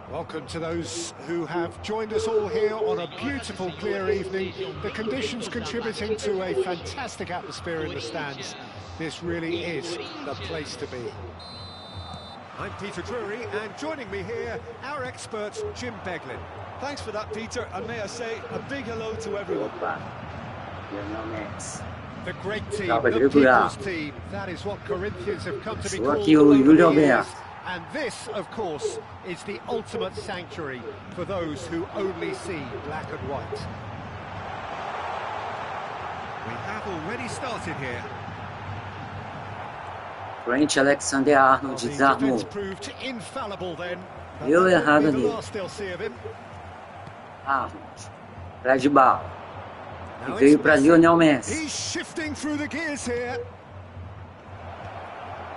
Welcome to those who have joined us all here on a beautiful, clear evening. The conditions contributing to a fantastic atmosphere in the stands. This really is the place to be. I'm Peter Drury, and joining me here, our expert, Jim Beglin. Thanks for that, Peter, and may I say a big hello to everyone. The great team, the people's team. That is what Corinthians have come to be called over the years. And this, of course, is the ultimate sanctuary for those who only see black and white. We have already started here. Trent Alexander-Arnold desarmou. Proved infallible then. Deu errado ali. Arnold. Atrás de Bal. E veio para Lionel Messi. He's shifting through the gears here.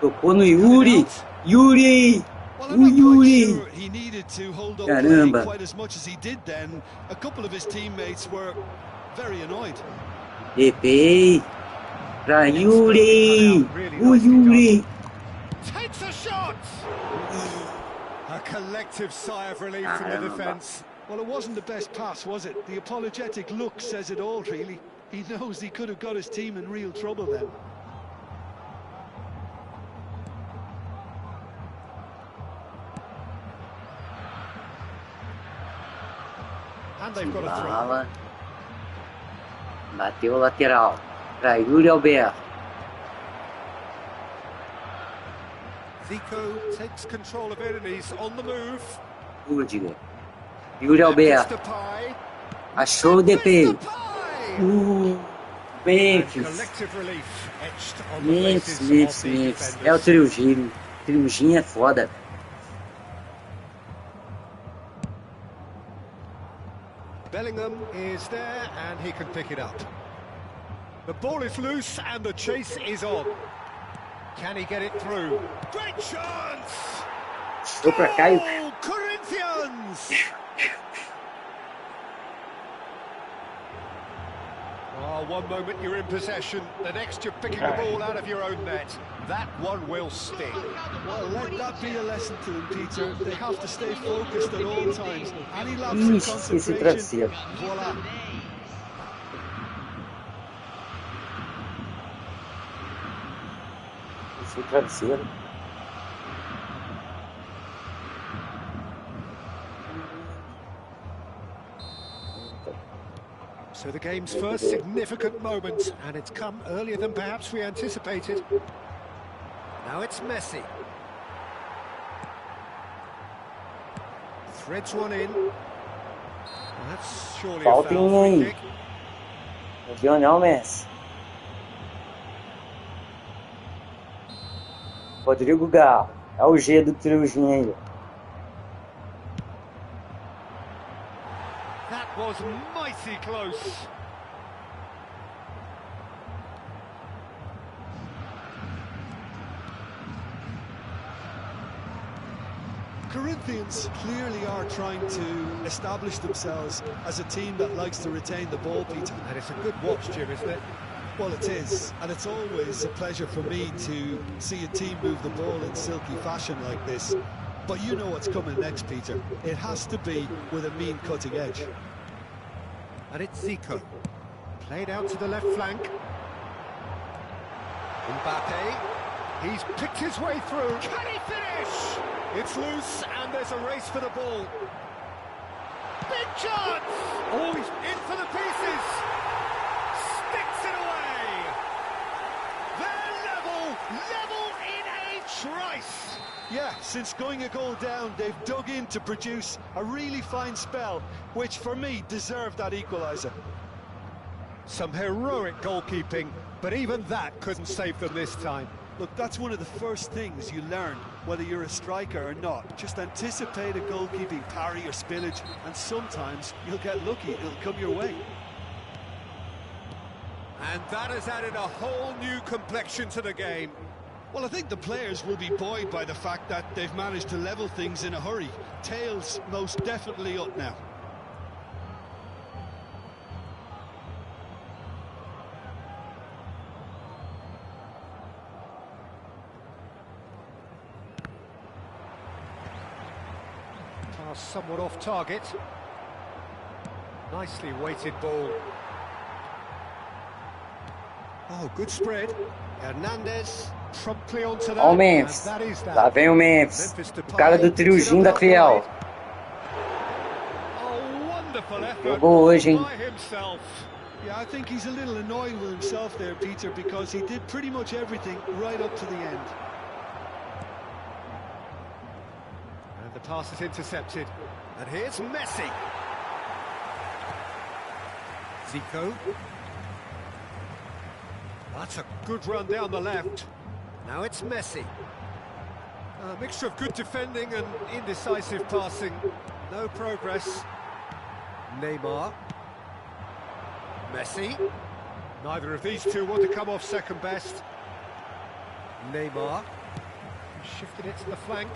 Tocou no Yuri. Yuri! O Yuri! Caramba! DP! Pra Yuri! O Yuri! Takes a shot! A collective sigh of relief from the defence. Well, it wasn't the best pass, was it? The apologetic look says it all, really. He knows he could have got his team in real trouble then. And they've got a Bala. Bateu o lateral. Para Yuri Alberto. Zico takes control of it and he's on the move. Rudiger. Yuri Alberto. Achou o DP. Memphis. É o Triugino. Triugino é foda. Bellingham is there and he can pick it up. The ball is loose and the chase is on. Can he get it through? Great chance! Goal, Corinthians! Oh, one moment you're in possession, the next you're picking the ball out of your own net. That one will sting. Well, let that be a lesson to them, Peter. They have to stay focused at all times. Any lapse in concentration, voila. Esse travesseiro. So the game's first significant moment, and it's come earlier than perhaps we anticipated. Now it's Messi. Threads one in. Well, that's surely a foul free kick. Não viu não, Messi. Rodrigo Gal. É o G do triozinho aí. That was mighty close. Corinthians clearly are trying to establish themselves as a team that likes to retain the ball, Peter. And it's a good watch, Jim, isn't it? Well, it is, and it's always a pleasure for me to see a team move the ball in silky fashion like this. But you know what's coming next, Peter. It has to be with a mean cutting edge. And it's Zico. Played out to the left flank. Mbappe. He's picked his way through. Can he finish? It's loose, and there's a race for the ball. Big chance! Oh, he's in for the pieces. Sticks it away. They're level in a trice. Yeah, since going a goal down, they've dug in to produce a really fine spell, which for me deserved that equaliser. Some heroic goalkeeping, but even that couldn't save them this time. Look, that's one of the first things you learn, whether you're a striker or not. Just anticipate a goalkeeping parry or spillage, and sometimes you'll get lucky, it'll come your way. And that has added a whole new complexion to the game. Well, I think the players will be buoyed by the fact that they've managed to level things in a hurry. Tails most definitely up now. Pass somewhat off target. Nicely weighted ball. Oh, good spread. Hernandez promptly onto that. Ó o Memphis. Lá vem o Memphis. O cara do triozinho da Fiel. Jogou hoje, hein? Yeah, I think he's a little annoyed with himself there, Peter, because he did pretty much everything right up to the end. And the pass is intercepted. And here's Messi. Zico. That's a good run down the left. Now it's Messi. A mixture of good defending and indecisive passing. No progress. Neymar. Messi. Neither of these two want to come off second best. Neymar. Shifted it to the flank.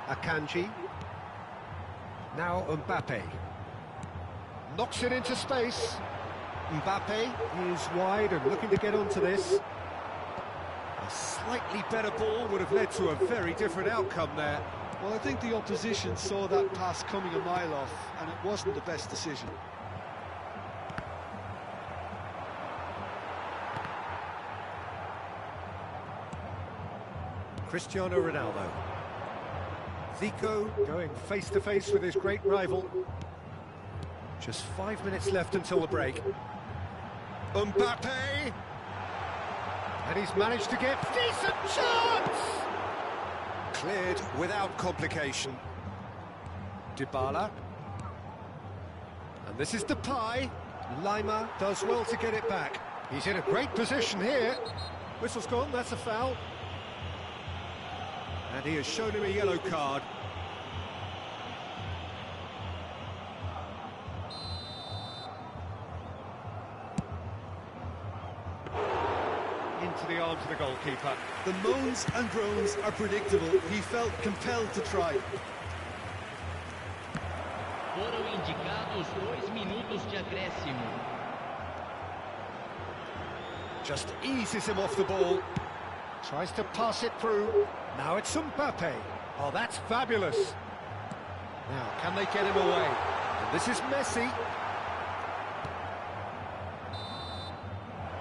Akanji. Now Mbappe. Knocks it into space. Mbappe is wide and looking to get onto this. A slightly better ball would have led to a very different outcome there. Well, I think the opposition saw that pass coming a mile off, and it wasn't the best decision. Cristiano Ronaldo. Zico going face-to-face with his great rival. Just 5 minutes left until the break. Mbappe! And he's managed to get decent chance! Cleared without complication. Dybala. And this is Depay. Lima does well to get it back. He's in a great position here. Whistle's gone, that's a foul. And he has shown him a yellow card. Into the arms of the goalkeeper. The moans and groans are predictable. He felt compelled to try. Foram indicados 2 minutos de acréscimo. Just eases him off the ball. Tries to pass it through. Now it's Mbappe. Oh, that's fabulous. Now, can they get him away? And this is Messi.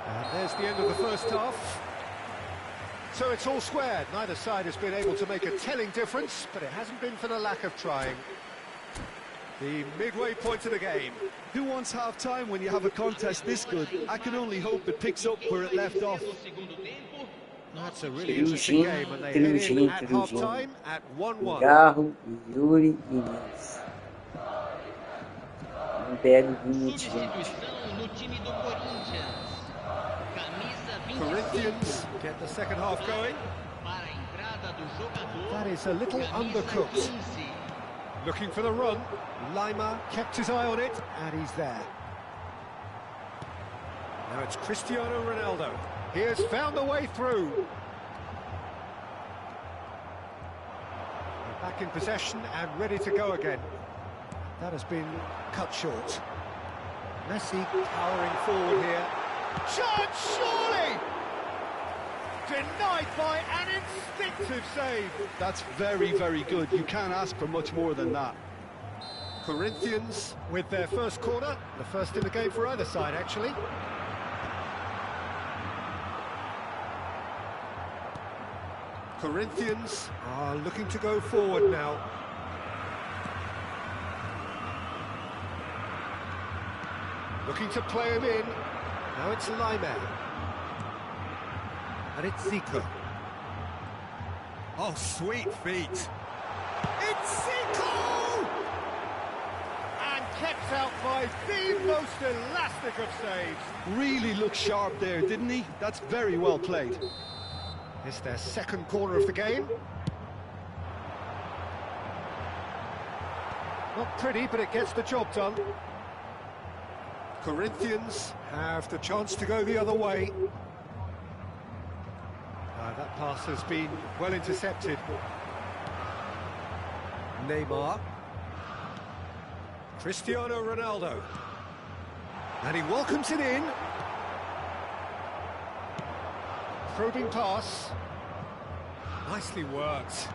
And there's the end of the first half. So it's all squared. Neither side has been able to make a telling difference, but it hasn't been for the lack of trying. The midway point of the game. Who wants half-time when you have a contest this good? I can only hope it picks up where it left off. That's a really interesting game, and they head in at half-time at 1-1. Garro, Yuri e Inês. Um belo limite, gente. Substituição no time do Corinthians. Camisa 25. Corinthians get the second half going. Para a entrada do jogador. That is a little undercooked. 15. Looking for the run. Lima kept his eye on it, and he's there. Now it's Cristiano Ronaldo. He has found the way through. They're back in possession and ready to go again. That has been cut short. Messi powering forward here. Chance, surely! Denied by an instinctive save. That's very, very good. You can't ask for much more than that. Corinthians with their first corner. The first in the game for either side, actually. Corinthians are looking to go forward now. Looking to play him in. Now it's Lima. And it's Zico. Oh, sweet feet. It's Zico! And kept out by the most elastic of saves. Really looked sharp there, didn't he? That's very well played. It's their second corner of the game. Not pretty, but it gets the job done. Corinthians have the chance to go the other way. That pass has been well intercepted. Neymar. Cristiano Ronaldo. And he welcomes it in. Probing pass. Nicely worked.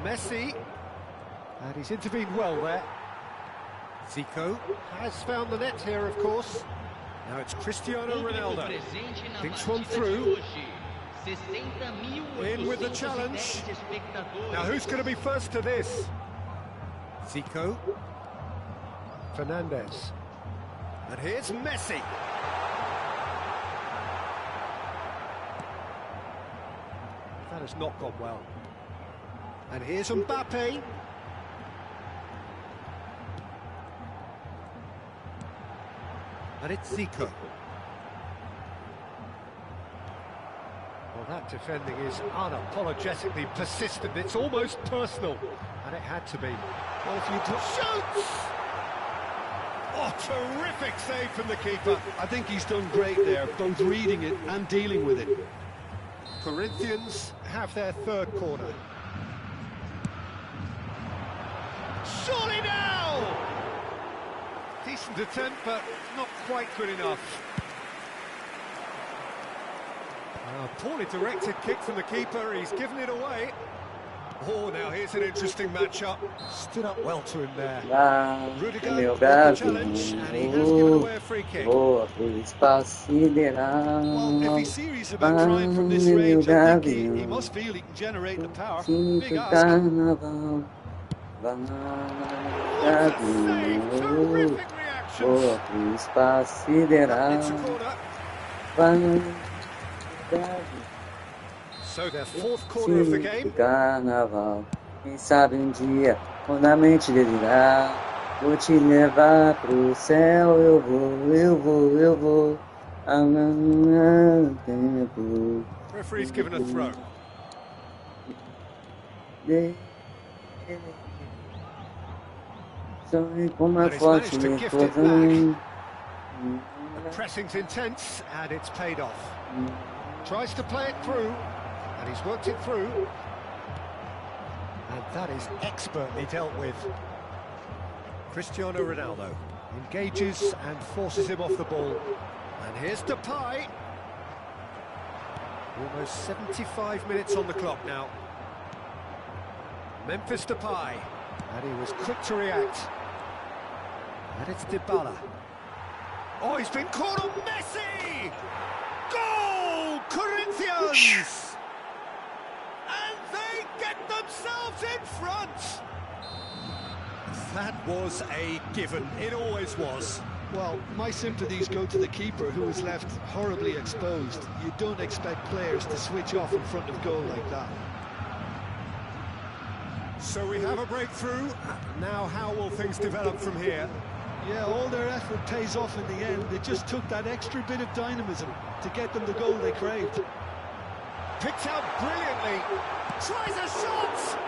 Messi. And he's intervened well there. Zico has found the net here, of course. Now it's Cristiano Ronaldo. Thinks one through. In with the challenge. Now who's going to be first to this? Zico. Fernandez. And here's Messi. That has not gone well. And here's Mbappe. And it's Zico. Well, that defending is unapologetically persistent. It's almost personal. And it had to be. Well, if you shoots! Oh, terrific save from the keeper. I think he's done great there, both reading it and dealing with it. Corinthians have their third corner. Surely now! Decent attempt, but not quite good enough. Poorly directed kick from the keeper, he's given it away. Oh, now here's an interesting matchup. Stood up well to him there. Rudiger with the challenge, and he has given away a free kick. Boa pro espaço sideral. Well, if he's serious about trying from this range, I think he must feel he can generate the power. Big ask. Carnaval. Terrific reaction. Boa pro espaço sideral. It's a corner. So their fourth corner of the game. Carnaval. Quem sabe dia, quando a mente delirar, vou te levar pro céu, eu vou. Tempo. Referee's given a throw. Como And a he's forte managed to gift it explosão. The pressing's intense, and it's paid off. Tries to play it through, and he's worked it through. And that is expertly dealt with. Cristiano Ronaldo engages and forces him off the ball. And here's Depay. Almost 75 minutes on the clock now. Memphis Depay. And he was quick to react. And it's Dybala. Oh, he's been caught on Messi! Goal! Corinthians! And they get the themselves in front! That was a given. It always was. Well, my sympathies go to the keeper, who was left horribly exposed. You don't expect players to switch off in front of goal like that. So we have a breakthrough. Now how will things develop from here? Yeah, all their effort pays off in the end. It just took that extra bit of dynamism to get them the goal they craved. Picked out brilliantly. Tries a shot!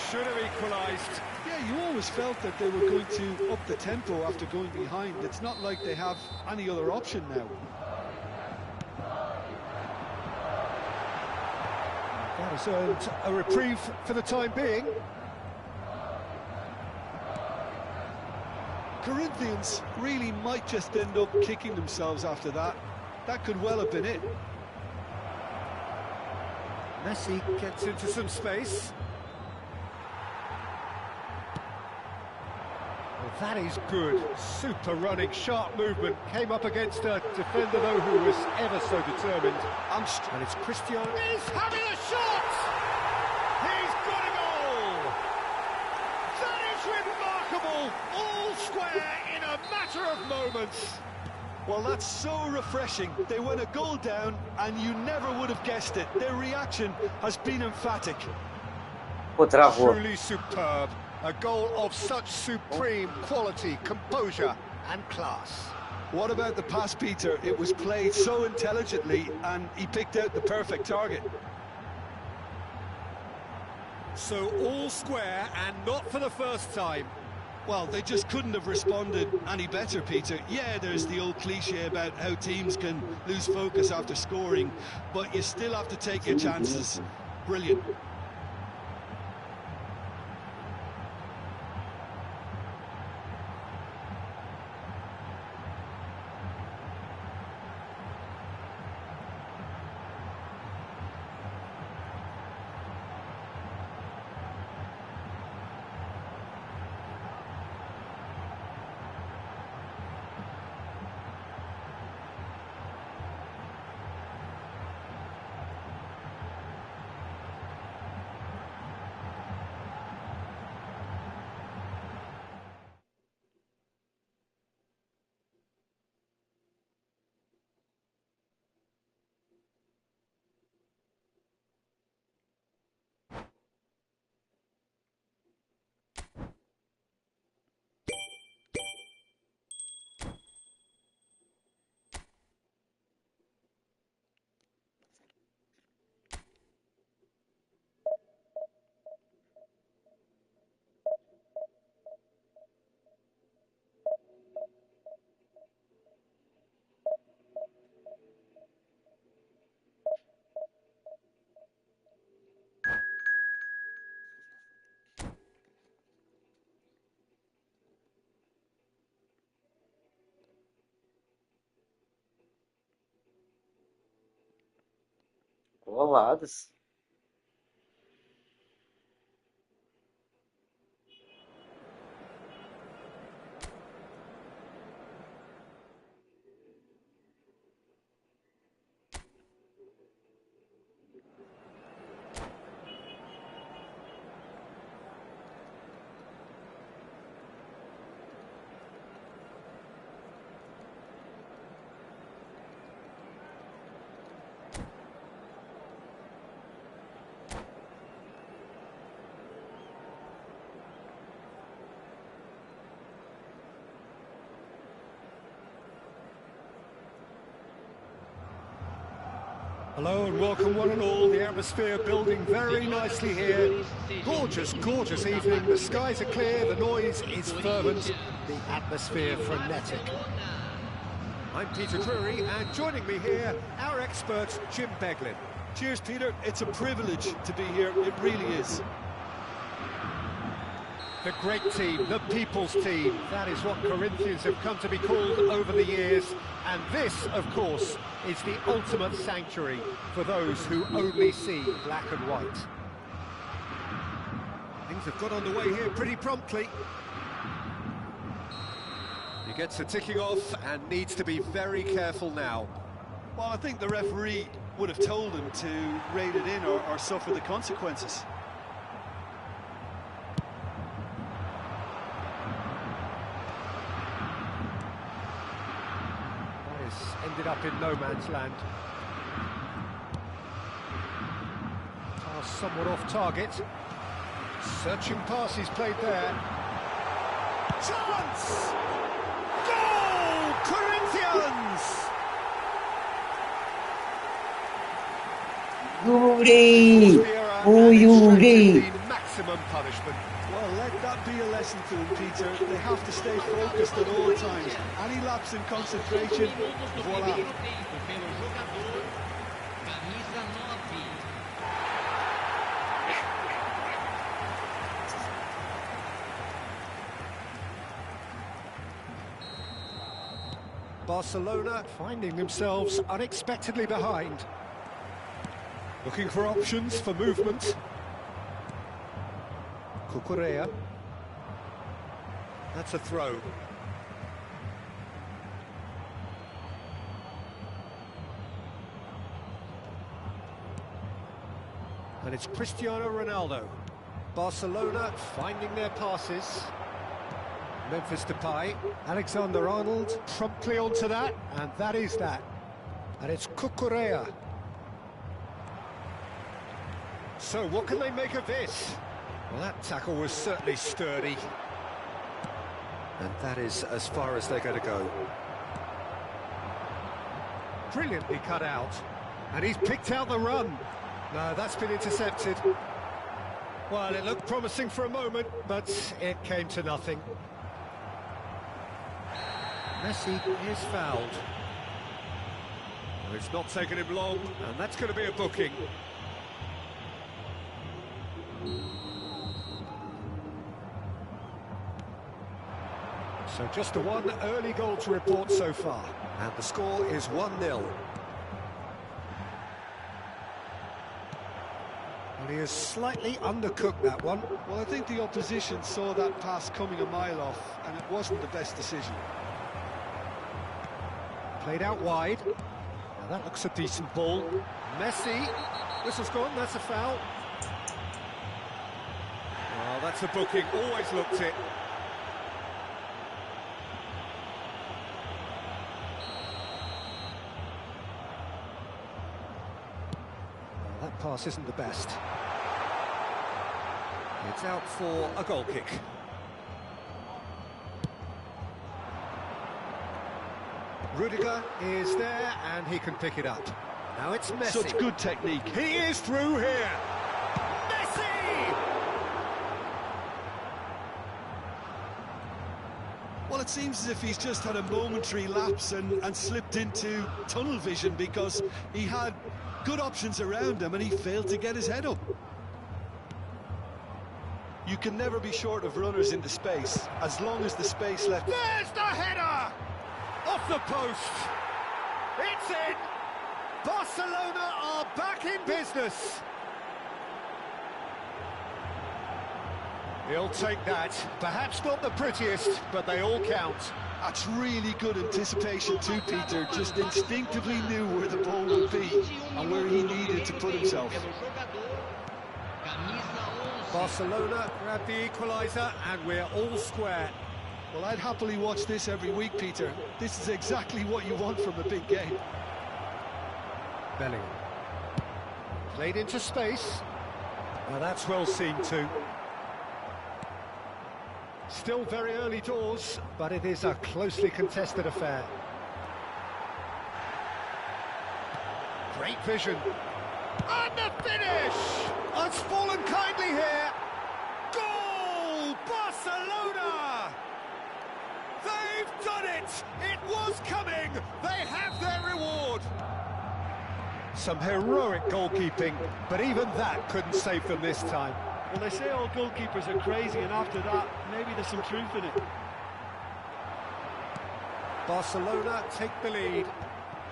Should have equalised. Yeah, you always felt that they were going to up the tempo after going behind. It's not like they have any other option now. That has earned a reprieve for the time being. Corinthians really might just end up kicking themselves after that. That could well have been it. Messi gets into some space. Well, that is good. Super running, sharp movement. Came up against a defender, though, who was ever so determined. And it's Cristiano. He's having a shot! He's got a goal! That is remarkable! All square in a matter of moments. Well, that's so refreshing. They went a goal down, and you never would have guessed it. Their reaction has been emphatic. Truly superb. A goal of such supreme quality, composure and class. What about the pass, Peter? It was played so intelligently, and he picked out the perfect target. So all square, and not for the first time. Well, they just couldn't have responded any better, Peter. Yeah, there's the old cliche about how teams can lose focus after scoring, but you still have to take your chances. Brilliant. Coladas. Hello and welcome one and all. The atmosphere building very nicely here. Gorgeous, gorgeous evening. The skies are clear, the noise is fervent, the atmosphere frenetic. I'm Peter Drury, and joining me here, our expert, Jim Beglin. Cheers, Peter. It's a privilege to be here. It really is. The great team, the people's team. That is what Corinthians have come to be called over the years. And this, of course, is the ultimate sanctuary for those who only see black and white. Things have got underway here pretty promptly. He gets a ticking off and needs to be very careful now. Well, I think the referee would have told him to rein it in or suffer the consequences. ended up in no man's land. Pass somewhat off target. Searching pass he's played there. Chance! Goal! Corinthians! Yuri! Atmosphere Oh, and Yuri! extracted the maximum punishment. Well, let that be a lesson to them, Peter. They have to stay focused at all times. Any lapse in concentration, voila. Pelo jogador, camisa 9. Barcelona finding themselves unexpectedly behind. Looking for options for movement. Cucurella. That's a throw. And it's Cristiano Ronaldo. Barcelona finding their passes. Memphis Depay. Alexander-Arnold promptly onto that, and that is that. And it's Cucurella. So what can they make of this? Well, that tackle was certainly sturdy. And that is as far as they're going to go. Brilliantly cut out. And he's picked out the run. No, that's been intercepted. Well, it looked promising for a moment, but it came to nothing. Messi is fouled. Well, it's not taken him long, and that's going to be a booking. So just the one early goal to report so far, and the score is 1-0. Well, he has slightly undercooked that one. Well, I think the opposition saw that pass coming a mile off, and it wasn't the best decision. Played out wide. Now that looks a decent ball. Messi, whistle's gone, that's a foul. Oh, that's a booking, always looked it. Well, that pass isn't the best. It's out for a goal kick. Rudiger is there, and he can pick it up. Now it's Messi. Such good technique. He is through here. Messi! Well, it seems as if he's just had a momentary lapse and slipped into tunnel vision, because he had good options around him and he failed to get his head up. You can never be short of runners into space, as long as the space left... There's the header! Off the post. It's in. Barcelona are back in business. He'll take that. Perhaps not the prettiest, but they all count. That's really good anticipation too, Peter. Just instinctively knew where the ball would be and where he needed to put himself. Barcelona grab the equaliser, and we're all square. Well, I'd happily watch this every week, Peter. This is exactly what you want from a big game. Bellingham. Played into space. Now that's well seen too. Still very early doors, but it is a closely contested affair. Great vision. And the finish! Oh, it's fallen kindly here. Goal! Barcelona! They've done it! It was coming! They have their reward! Some heroic goalkeeping, but even that couldn't save them this time. Well, they say all goalkeepers are crazy, and after that, maybe there's some truth in it. Barcelona take the lead.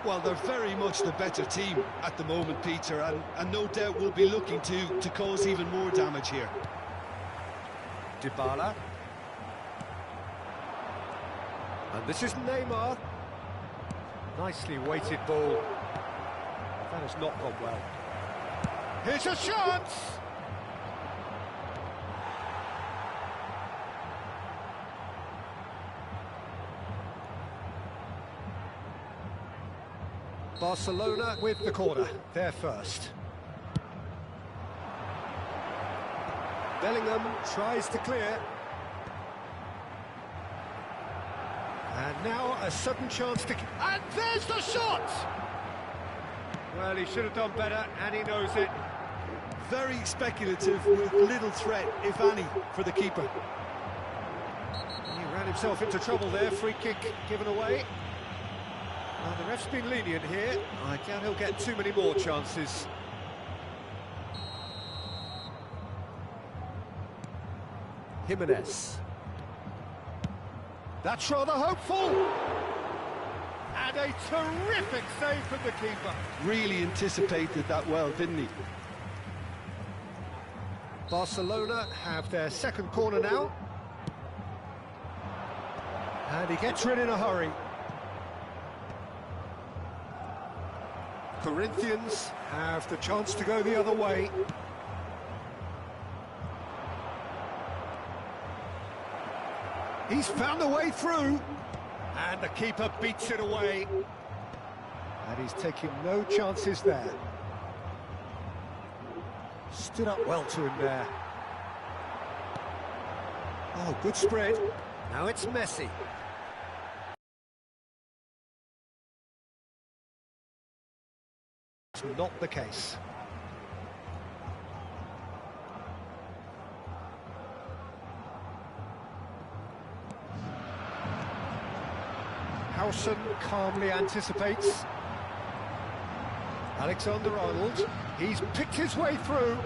Well, they're very much the better team at the moment, Peter, and no doubt will be looking to cause even more damage here. Dybala. And this is Neymar. Nicely weighted ball. That has not gone well. Here's a chance! Barcelona with the corner, they're first. Bellingham tries to clear. And now a sudden chance to... And there's the shot! Well, he should have done better, and he knows it. Very speculative, with little threat, if any, for the keeper. He ran himself into trouble there, free kick given away. The ref's been lenient here. I doubt he'll get too many more chances. Jimenez. That's rather hopeful. And a terrific save from the keeper. Really anticipated that well, didn't he? Barcelona have their second corner now. And he gets rid in a hurry. Corinthians have the chance to go the other way. He's found a way through. And the keeper beats it away. And he's taking no chances there. Stood up well to him there. Oh, good spread. Now it's Messi. It's not the case. Howson calmly anticipates. Alexander-Arnold, he's picked his way through.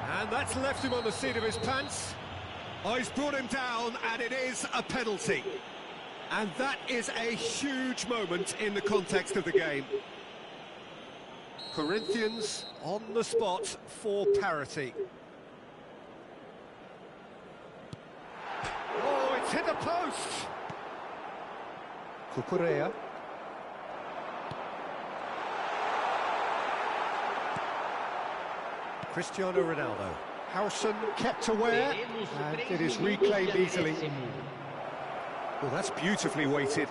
And that's left him on the seat of his pants. Oh, he's brought him down, and it is a penalty. And that is a huge moment in the context of the game. Corinthians on the spot for parity. Oh, it's hit the post! Cucurella. Cristiano Ronaldo. Howson kept aware, and it is reclaimed easily. Well, that's beautifully weighted.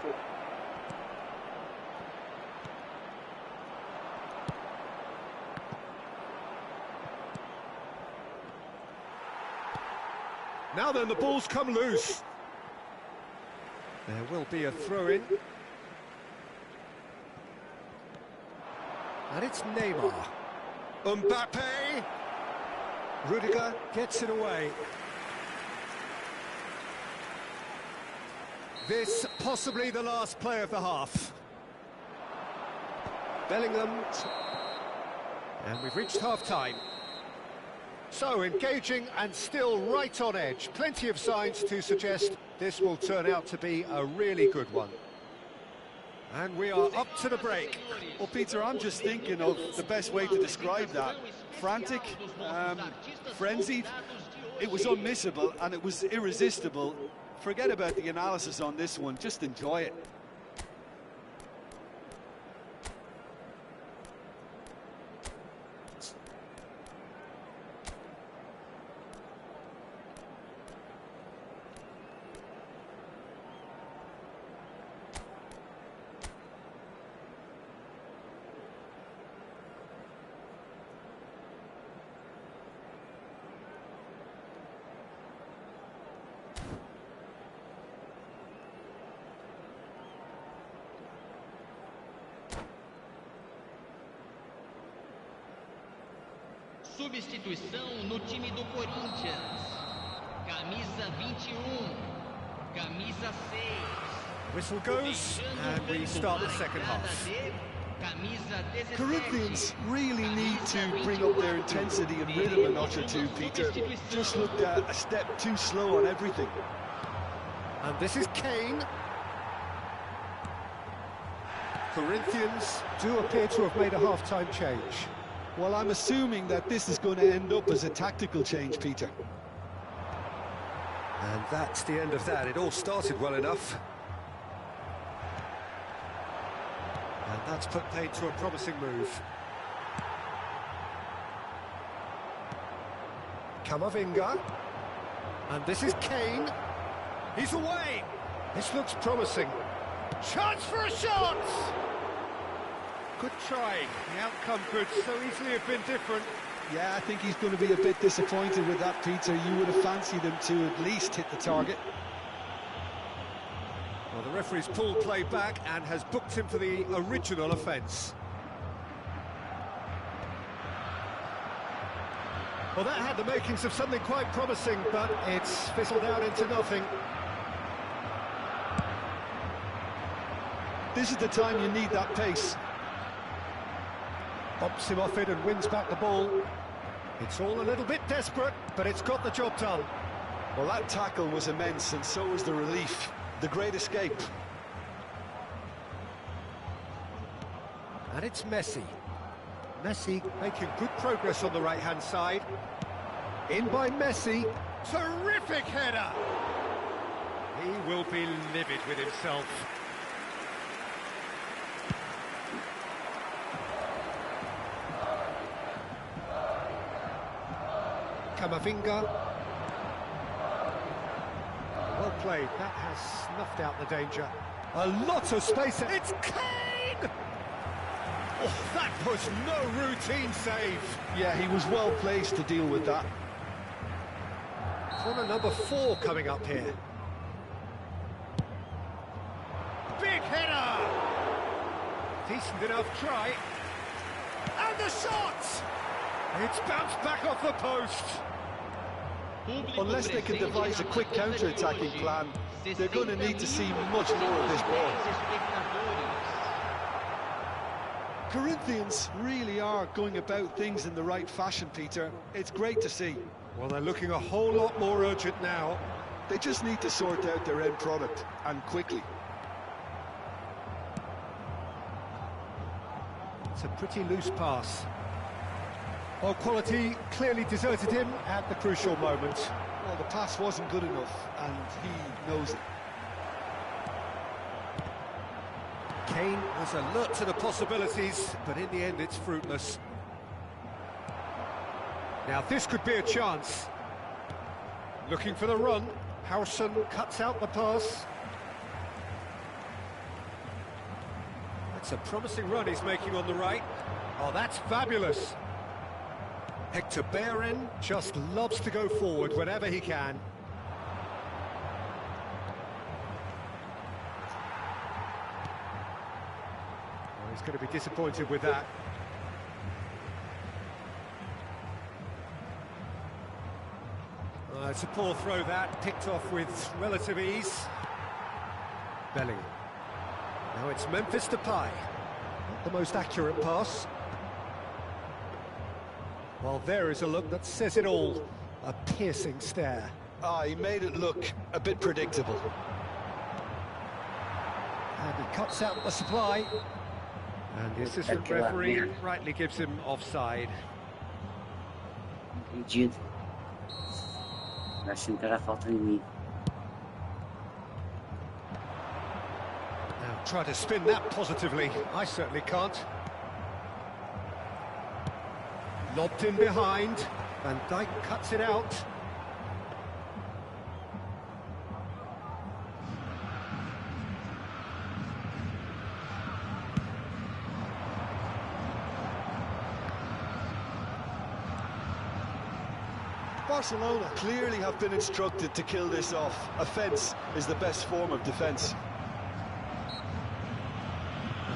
Now then, the ball's come loose. There will be a throw-in. And it's Neymar. Mbappe. Rudiger gets it away. This possibly the last play of the half. Bellingham. And we've reached half-time. So, engaging and still right on edge. Plenty of signs to suggest this will turn out to be a really good one. And we are up to the break. Well, Peter, I'm just thinking of the best way to describe that. Frantic, frenzied. It was unmissable and it was irresistible. Forget about the analysis on this one, just enjoy it. Substituição no time do Corinthians. Camisa 21, camisa 6. Whistle goes, and we start the second half. Corinthians really need to bring up their intensity and rhythm a notch or two, Peter. Just looked a step too slow on everything. And this is Kane. Corinthians do appear to have made a half-time change. Well, I'm assuming that this is going to end up as a tactical change, Peter. And that's the end of that. It all started well enough. And that's put paid to a promising move. Camavinga. And this is Kane. He's away. This looks promising. Chance for a shot! Good try. The outcome could so easily have been different. Yeah, I think he's going to be a bit disappointed with that, Peter. You would have fancied him to at least hit the target. Well, the referee's pulled play back and has booked him for the original offence. Well, that had the makings of something quite promising, but it's fizzled out into nothing. This is the time you need that pace. Bumps him off it and wins back the ball. It's all a little bit desperate, but it's got the job done. Well, that tackle was immense, and so was the relief. The great escape. And it's Messi. Messi making good progress on the right-hand side. In by Messi. Terrific header! He will be livid with himself. Camavinga. Well played, that has snuffed out the danger. A lot of space, it's Kane! Oh, that was no routine save. Yeah, he was well placed to deal with that. Corner number 4 coming up here. Big header! Decent enough try. And the shot! It's bounced back off the post. Unless they can devise a quick counter-attacking plan, they're going to need to see much more of this ball. Corinthians really are going about things in the right fashion, Peter. It's great to see. Well, they're looking a whole lot more urgent now. They just need to sort out their end product, and quickly. It's a pretty loose pass. Well, quality clearly deserted him at the crucial moment. Well, the pass wasn't good enough, and he knows it. Kane was alert to the possibilities, but in the end it's fruitless. Now this could be a chance. Looking for the run. Howson cuts out the pass. That's a promising run he's making on the right. Oh, that's fabulous. Hector Bellerin just loves to go forward whenever he can. Well, he's going to be disappointed with that. It's a poor throw that, picked off with relative ease. Bellingham. Now it's Memphis Depay. Not the most accurate pass. Well, there is a look that says it all. A piercing stare. Ah, he made it look a bit predictable. And he cuts out the supply. And the assistant referee rightly gives him offside. Entendido. Achando que era falta em mim. Now try to spin that positively. I certainly can't. Lobbed in behind. Van Dijk cuts it out. Barcelona clearly have been instructed to kill this off. Offence is the best form of defence.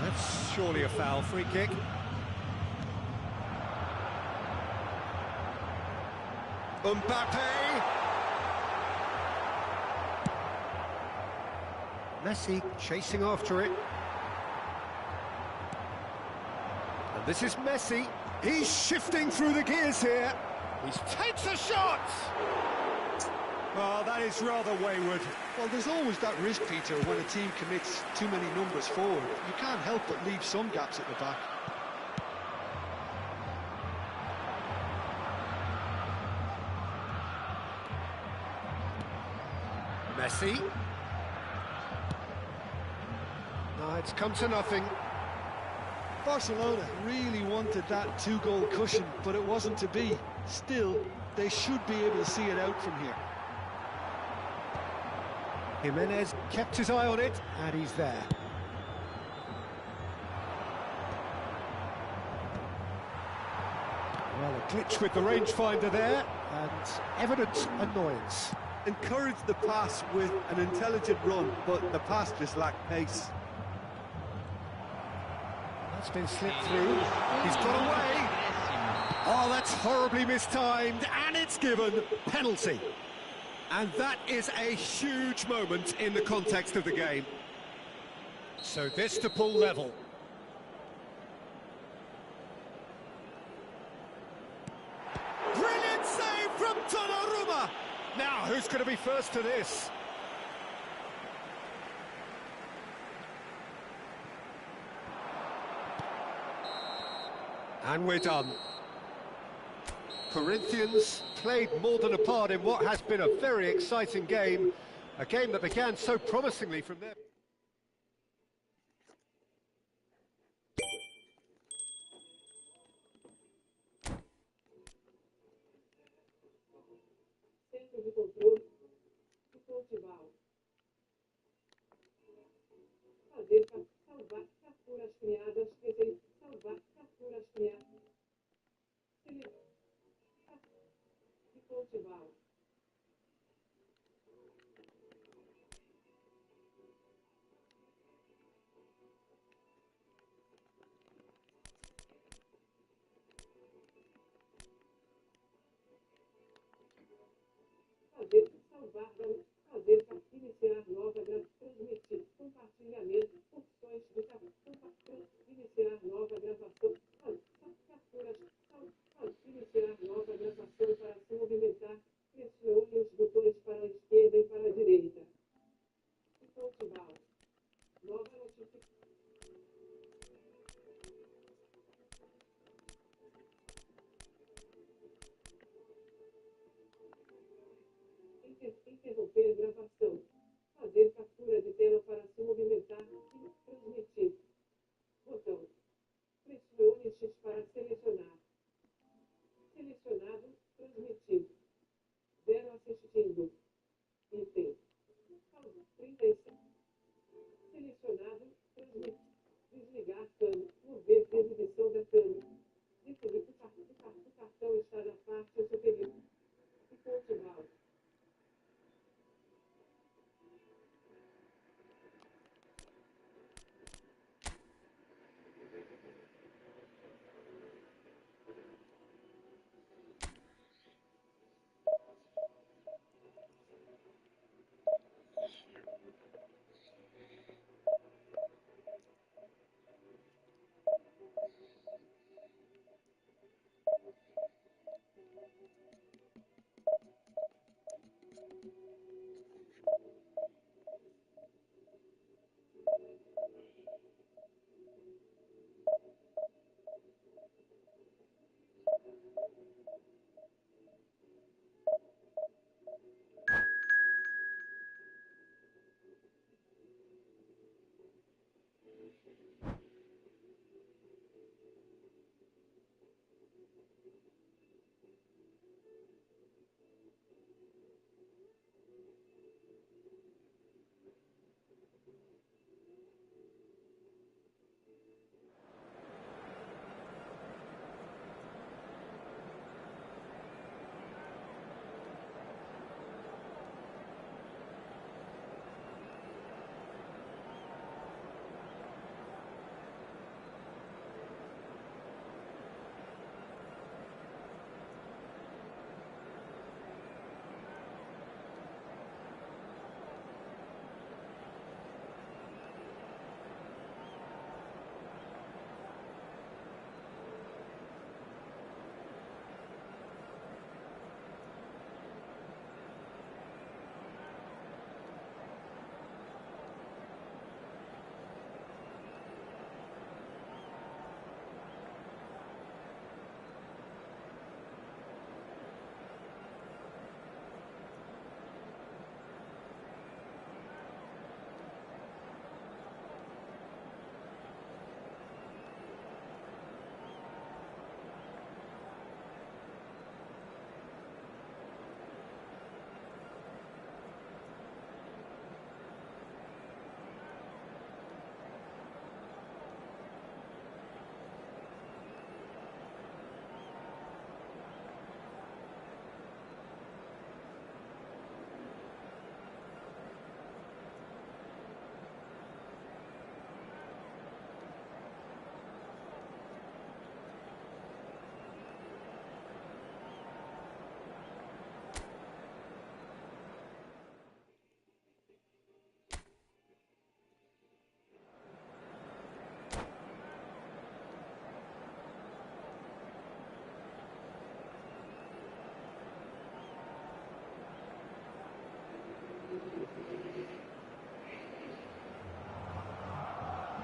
That's surely a foul. Free kick. Mbappe! Messi chasing after it. And this is Messi. He's shifting through the gears here. He takes a shot! Oh, that is rather wayward. Well, there's always that risk, Peter, when a team commits too many numbers forward. You can't help but leave some gaps at the back. Messi. No, it's come to nothing. Barcelona really wanted that two-goal cushion, but it wasn't to be. Still, they should be able to see it out from here. Jimenez kept his eye on it, and he's there. Well, a glitch with the rangefinder there, and evident annoyance. Encouraged the pass with an intelligent run, but the pass just lacked pace. That's been slipped through. He's got away. Oh, that's horribly mistimed, and it's given penalty. And that is a huge moment in the context of the game. So this to pull level. Brilliant save from Donnarumma. Now, who's going to be first to this? And we're done. Corinthians played more than a part in what has been a very exciting game. A game that began so promisingly from there. Centro de controle e Portugal. Fazer salvar capturas criadas, salvar capturas criadas. De Portugal. Fazer salvar, fazer iniciar nova transmitir, compartilhamento, opções de iniciar nova gravação, capturas, iniciar nova gravação para se movimentar, pressione os botões para a esquerda e para a direita. E Portugal. Nova notificação. Interromper gravação. Fazer captura de tela para se movimentar e transmitir. Botão. Pressione X para selecionar. Selecionado, transmitir. 0 assistindo. Item. 36. Selecionado, transmitir. Desligar câmera. Mover exibição da câmera. Definir o cartão está na parte superior. E Portugal.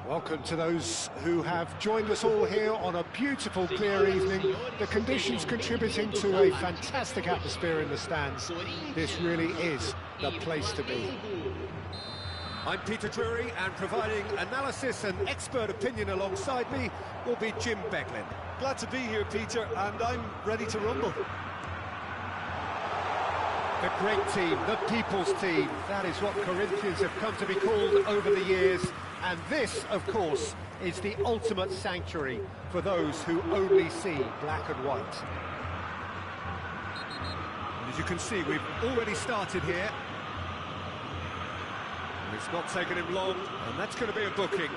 Welcome to those who have joined us all here on a beautiful, clear evening. The conditions contributing to a fantastic atmosphere in the stands. This really is the place to be. I'm Peter Drury, and providing analysis and expert opinion alongside me will be Jim Becklin. Glad to be here, Peter, and I'm ready to rumble. The great team, the people's team, that is what Corinthians have come to be called over the years. And this, of course, is the ultimate sanctuary for those who only see black and white. And as you can see, we've already started here. And it's not taken him long, and that's going to be a booking.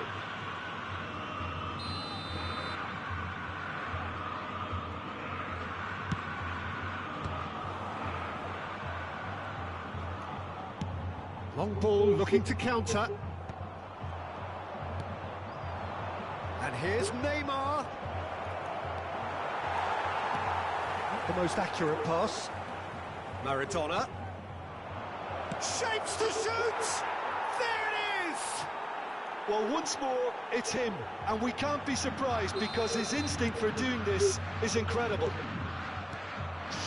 Long ball looking to counter. And here's Neymar. The most accurate pass. Maradona. Shapes to shoot! There it is! Well, once more, it's him, and we can't be surprised because his instinct for doing this is incredible.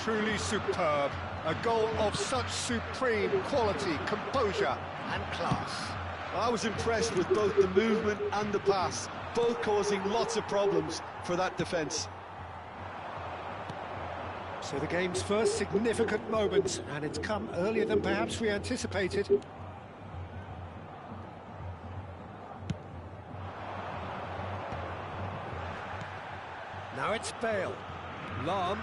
Truly superb. A goal of such supreme quality, composure and class. I was impressed with both the movement and the pass, both causing lots of problems for that defence. So the game's first significant moment, and it's come earlier than perhaps we anticipated. Now it's Bale. Lam.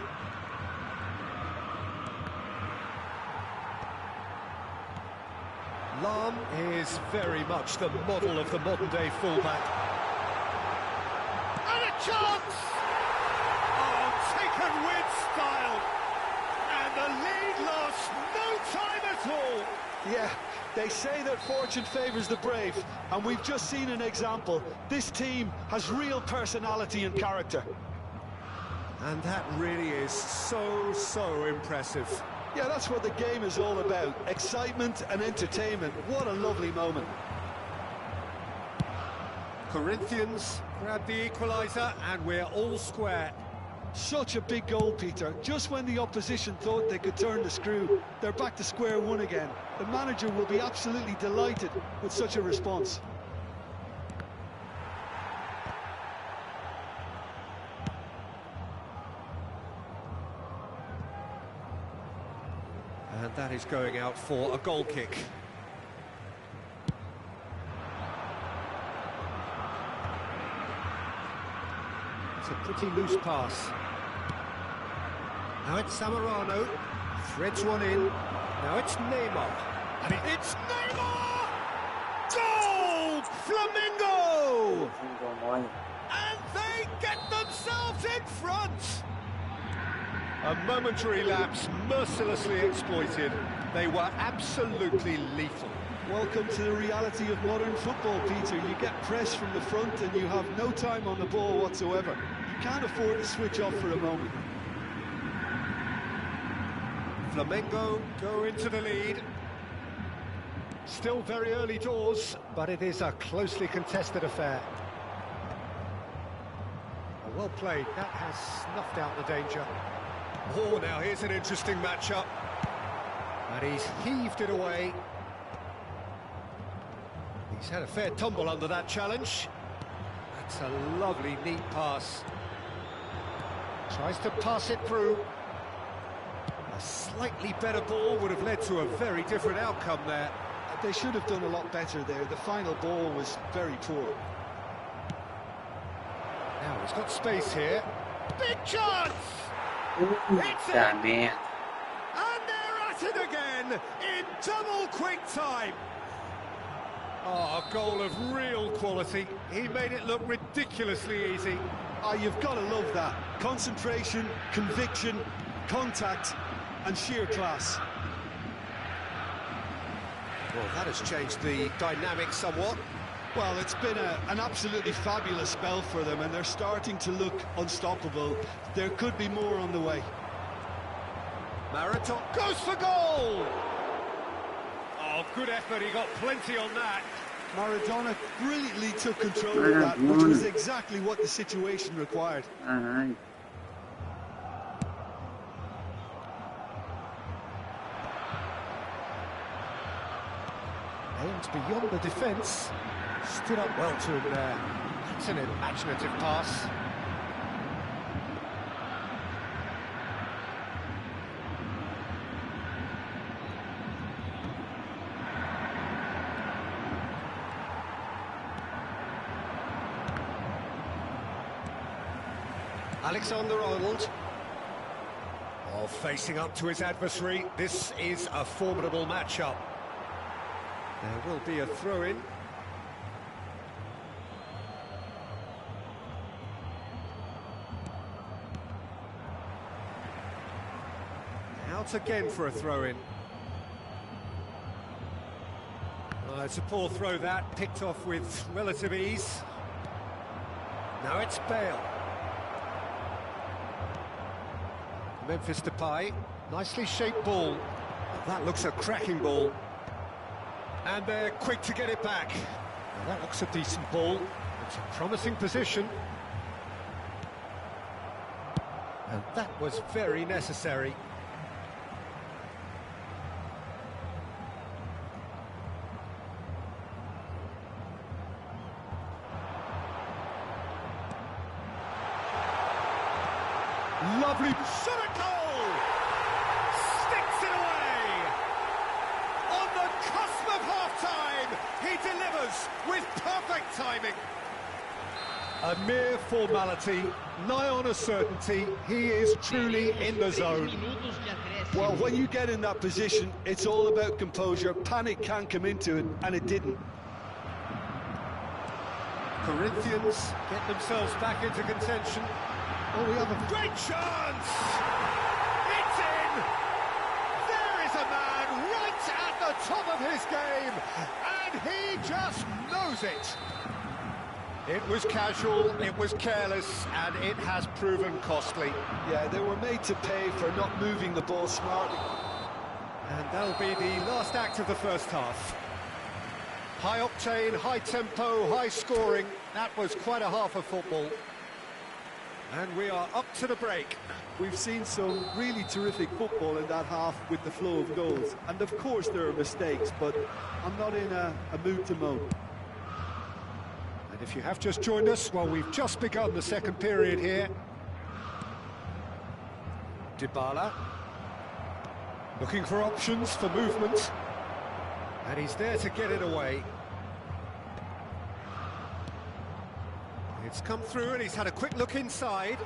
Lam is very much the model of the modern-day fullback. And a chance! Oh, taken with style! And the lead lost no time at all! Yeah, they say that fortune favours the brave, and we've just seen an example. This team has real personality and character. And that really is so impressive. Yeah, that's what the game is all about. Excitement and entertainment. What a lovely moment. Corinthians grab the equaliser, and we're all square. Such a big goal, Peter. Just when the opposition thought they could turn the screw, they're back to square one again. The manager will be absolutely delighted with such a response. And that is going out for a goal kick. It's a pretty loose pass. Now it's Zamorano, threads one in. Now it's Neymar. And it's Neymar! Goal! Flamengo! And they get themselves in front! A momentary lapse, mercilessly exploited. They were absolutely lethal. Welcome to the reality of modern football, Peter. You get pressed from the front and you have no time on the ball whatsoever. You can't afford to switch off for a moment. Flamengo go into the lead. Still very early doors, but it is a closely contested affair. Well played, that has snuffed out the danger. Oh, now here's an interesting matchup. And he's heaved it away. He's had a fair tumble under that challenge. That's a lovely, neat pass. Tries to pass it through. A slightly better ball would have led to a very different outcome there. They should have done a lot better there. The final ball was very poor. Now he's got space here. Big chance! It's it! And they're at it again in double quick time. Oh, a goal of real quality. He made it look ridiculously easy. Oh, you've got to love that. Concentration, conviction, contact, and sheer class. Well, that has changed the dynamic somewhat. Well, it's been an absolutely fabulous spell for them, and they're starting to look unstoppable. There could be more on the way. Maradona goes for goal! Oh, good effort, he got plenty on that. Maradona brilliantly took control of that, which was exactly what the situation required. Caralho. Aimed beyond the defence. Stood up well to him there. That's an imaginative pass. Alexander-Arnold. Oh, facing up to his adversary. This is a formidable matchup. There will be a throw-in. Out again for a throw-in. It's a poor throw that, picked off with relative ease. Now it's Bale. Memphis Depay, nicely shaped ball. That looks a cracking ball. And they're quick to get it back. Now that looks a decent ball. It's a promising position. And that was very necessary. Lovely shot at goal! Sticks it away! On the cusp of half-time, he delivers with perfect timing. A mere formality, nigh on a certainty, he is truly in the zone. Well, when you get in that position, it's all about composure. Panic can't come into it, and it didn't. Corinthians get themselves back into contention. Oh, we have a great chance! It's in! There is a man right at the top of his game, and he just knows it. It was casual, it was careless, and it has proven costly. Yeah, they were made to pay for not moving the ball smartly. And that'll be the last act of the first half. High octane, high tempo, high scoring. That was quite a half of football. And we are up to the break. We've seen some really terrific football in that half with the flow of goals. And of course there are mistakes, but I'm not in a mood to moan. And if you have just joined us, well, we've just begun the second period here. Dybala. Looking for options for movement. And he's there to get it away. It's come through and he's had a quick look inside.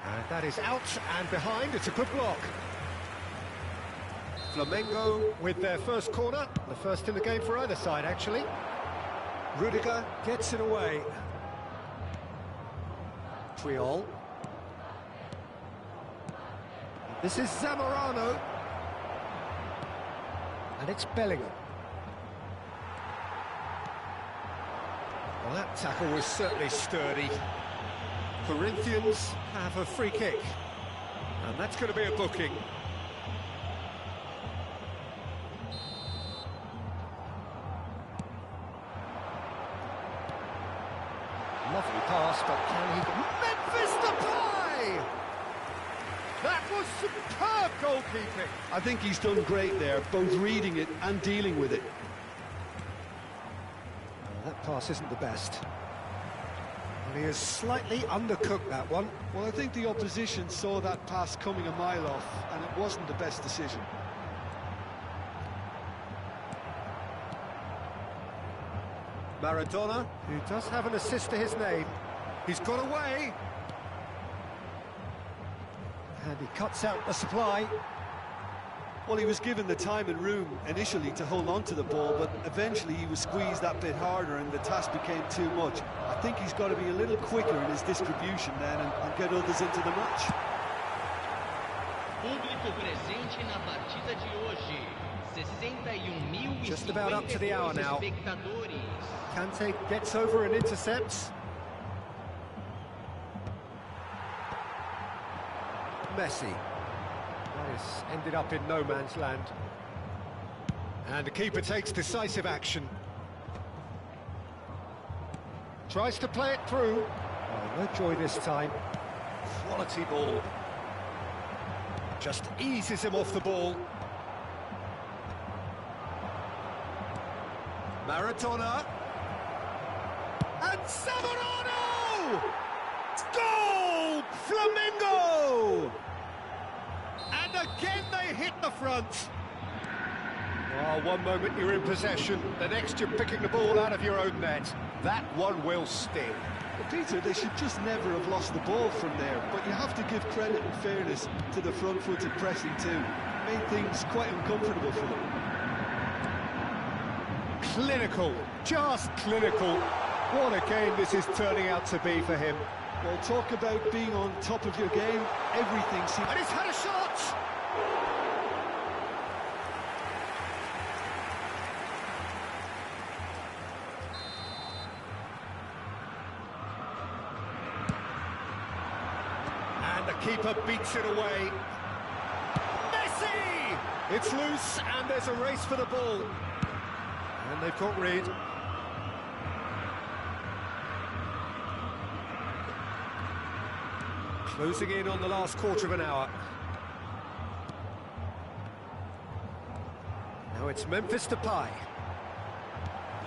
And that is out and behind. It's a good block. Flamengo with their first corner. The first in the game for either side, actually. Rudiger gets it away. Fiel. This is Zamorano. And it's Bellingham. Well, that tackle was certainly sturdy. Corinthians have a free kick. And that's going to be a booking. Lovely pass, but can he... Memphis Depay! That was superb goalkeeping. I think he's done great there, both reading it and dealing with it. That pass isn't the best. And he has slightly undercooked that one. Well, I think the opposition saw that pass coming a mile off, and it wasn't the best decision. Maradona, who does have an assist to his name. He's got away. And he cuts out the supply. Well, he was given the time and room initially to hold on to the ball, but eventually he was squeezed that bit harder and the task became too much. I think he's got to be a little quicker in his distribution then and get others into the match. Público presente na partida de hoje. 61.050 Just about up to the hour now. espectadores. Kante gets over and intercepts. Messi. That has ended up in no man's land. And the keeper takes decisive action. Tries to play it through. Oh, no joy this time. Quality ball. Just eases him off the ball. Maradona. And Zamorano! Goal! Flamengo! And again they hit the front. Oh, one moment you're in possession, the next you're picking the ball out of your own net. That one will sting. Well, Peter, they should just never have lost the ball from there, but you have to give credit and fairness to the front-footed pressing too. Made things quite uncomfortable for them. Clinical, just clinical. What a game this is turning out to be for him. Well, talk about being on top of your game. Everything seems... And he's had a shot! And the keeper beats it away. Messi! It's loose, and there's a race for the ball. And they've caught Reed. Closing in on the last quarter of an hour. Now it's Memphis Depay.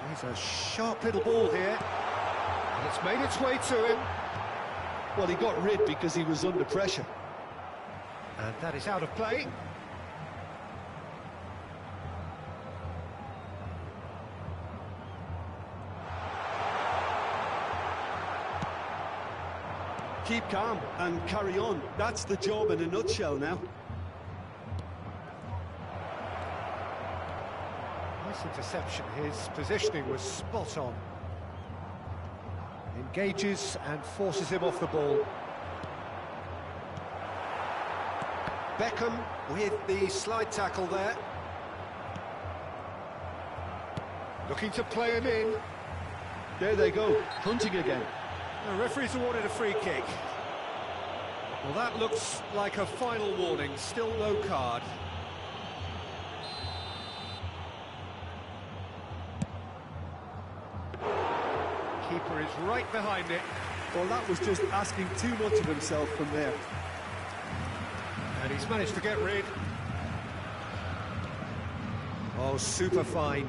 There's a sharp little ball here. And it's made its way to him. Well, he got rid because he was under pressure. And that is out of play. Keep calm and carry on. That's the job in a nutshell now. Nice interception. His positioning was spot on. Engages and forces him off the ball. Beckham with the slide tackle there. Looking to play him in. There they go, hunting again. The referee's awarded a free kick. Well, that looks like a final warning. Still no card. Keeper is right behind it. Well, that was just asking too much of himself from there. And he's managed to get rid. Oh, super find.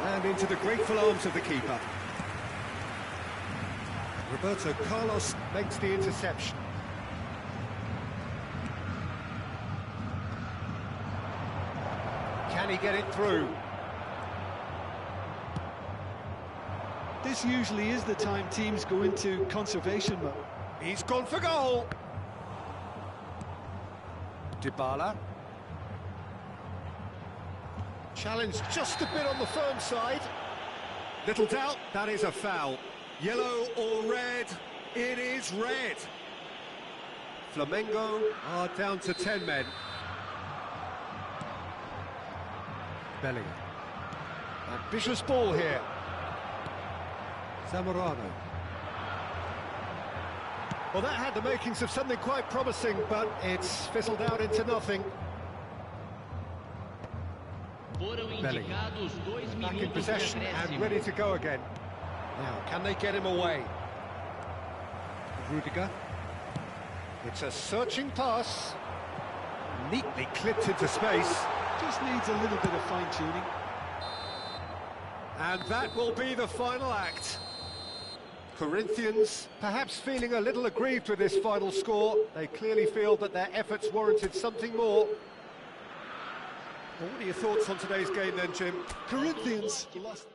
And into the grateful arms of the keeper. Roberto Carlos makes the interception. Can he get it through? This usually is the time teams go into conservation mode. He's gone for goal. Dybala. Challenge just a bit on the firm side. Little doubt, that is a foul. Yellow or red? It is red. Flamengo are down to 10 men. Bellingham. Ambitious ball here. Zamorano. Well, that had the makings of something quite promising, but it's fizzled out into nothing. Bellingham. Back in possession and ready to go again. Now, can they get him away? Rudiger. It's a searching pass. Neatly clipped into space. Just needs a little bit of fine-tuning. And that will be the final act. Corinthians perhaps feeling a little aggrieved with this final score. They clearly feel that their efforts warranted something more. Well, what are your thoughts on today's game then, Jim? Corinthians lost.